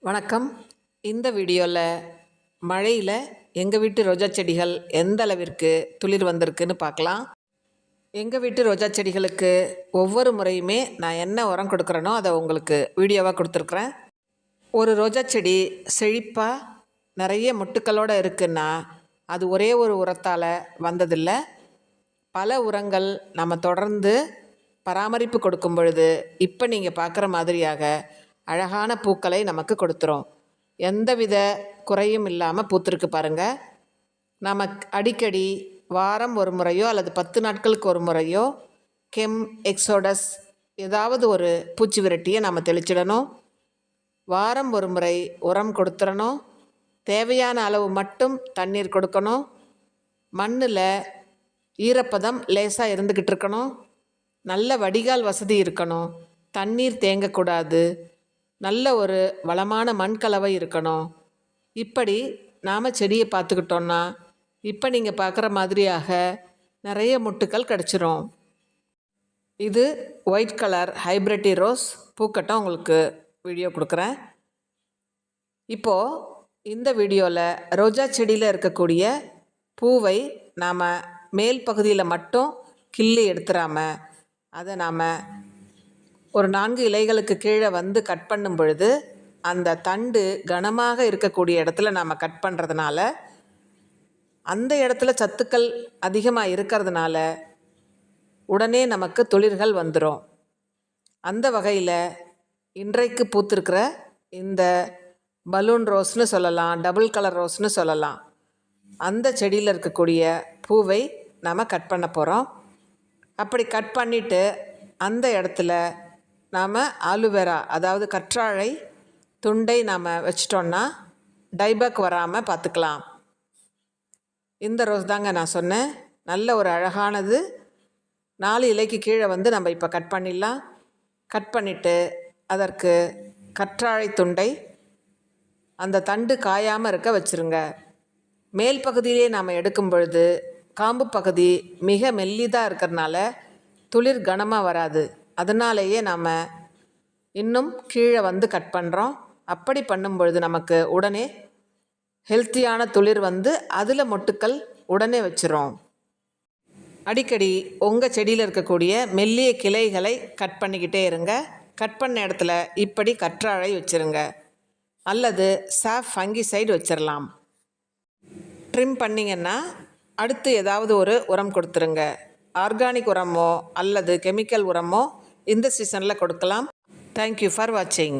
வணக்கம். இந்த வீடியோவில் மழையில் எங்கள் வீட்டு ரோஜா செடிகள் எந்த அளவிற்கு துளிர் வந்திருக்குன்னு பார்க்கலாம். எங்கள் வீட்டு ரோஜா செடிகளுக்கு ஒவ்வொரு முறையுமே நான் என்ன உரம் கொடுக்குறேனோ அதை உங்களுக்கு வீடியோவாக கொடுத்துருக்குறேன். ஒரு ரோஜா செடி செழிப்பாக நிறைய மொட்டுக்களோடு இருக்குன்னா அது ஒரே ஒரு உரத்தால் வந்ததில்லை. பல உரங்கள் நம்ம தொடர்ந்து பராமரிப்பு கொடுக்கும் பொழுது இப்போ நீங்கள் பார்க்குற மாதிரியாக அழகான பூக்களை நமக்கு கொடுத்துரும். எந்தவித குறையும் இல்லாமல் பூத்திருக்கு பாருங்கள். நம்ம அடிக்கடி வாரம் ஒரு முறையோ அல்லது 10 நாட்களுக்கு ஒரு முறையோ கெம் எக்ஸோடஸ் ஏதாவது ஒரு பூச்சி விரட்டியை நம்ம தெளிச்சிடணும். வாரம் ஒரு முறை உரம் கொடுத்துடணும். தேவையான அளவு மட்டும் தண்ணீர் கொடுக்கணும். மண்ணில் ஈரப்பதம் லேசாக இருந்துக்கிட்டு இருக்கணும். நல்ல வடிகால் வசதி இருக்கணும். தண்ணீர் தேங்கக்கூடாது. நல்ல ஒரு வளமான மண் கலவை இருக்கணும். இப்படி நாம் செடியை பார்த்துக்கிட்டோன்னா இப்போ நீங்கள் பார்க்குற மாதிரியாக நிறைய முட்டுக்கள் கிடச்சிரும். இது ஒயிட் கலர் ஹைப்ரிட்டி ரோஸ். பூக்கட்டும் உங்களுக்கு வீடியோ கொடுக்குறேன். இப்போது இந்த வீடியோவில் ரோஜா செடியில் இருக்கக்கூடிய பூவை நாம் மேல் பகுதியில் மட்டும் கிள்ளி எடுத்துடாமல் அதை நாம் ஒரு 4 இலைகளுக்கு கீழே வந்து கட் பண்ணும் பொழுது அந்த தண்டு கனமாக இருக்கக்கூடிய இடத்துல நாம் கட் பண்ணுறதுனால அந்த இடத்துல சத்துக்கள் அதிகமாக இருக்கிறதுனால உடனே நமக்கு துளிர்கள் வந்துடும். அந்த வகையில் இன்றைக்கு பூத்திருக்கிற இந்த பலூன் ரோஸ்னு சொல்லலாம், டபுள் கலர் ரோஸ்னு சொல்லலாம், அந்த செடியில் இருக்கக்கூடிய பூவை நாம் கட் பண்ண போகிறோம். அப்படி கட் பண்ணிவிட்டு அந்த இடத்துல நாம் ஆலுவேரா அதாவது கற்றாழை துண்டை நாம் வச்சிட்டோன்னா டைபேக் வராமல் பார்த்துக்கலாம். இந்த ரோஸ் தாங்க நான் சொன்னேன். நல்ல ஒரு அழகானது. 4 இலைக்கு கீழே வந்து நம்ம இப்போ கட் பண்ணிடலாம். கட் பண்ணிவிட்டு அதற்கு கற்றாழை துண்டை அந்த தண்டு காயாமல் இருக்க வச்சுருங்க. மேல் பகுதியிலே நாம் எடுக்கும் பொழுது காம்பு பகுதி மிக மெல்லிதாக இருக்கிறதுனால துளிர் கனமாக வராது. அதனாலேயே நாம் இன்னும் கீழே வந்து கட் பண்ணுறோம். அப்படி பண்ணும் பொழுது நமக்கு உடனே ஹெல்த்தியான துளிர் வந்து அதில் மொட்டுக்கள் உடனே வச்சிரும். அடிக்கடி உங்கள் செடியில் இருக்கக்கூடிய மெல்லிய கிளைகளை கட் பண்ணிக்கிட்டே இருங்க. கட் பண்ண இடத்துல இப்படி கற்றாழை வச்சுருங்க அல்லது சாஃப் ஃபங்கிசைடு வச்சிடலாம். ட்ரிம் பண்ணிங்கன்னா அடுத்து ஏதாவது ஒரு உரம் கொடுத்துருங்க. ஆர்கானிக் உரமோ அல்லது கெமிக்கல் உரமோ இந்த சீசனில் கொடுக்கலாம். தேங்க்யூ ஃபார் வாட்சிங்.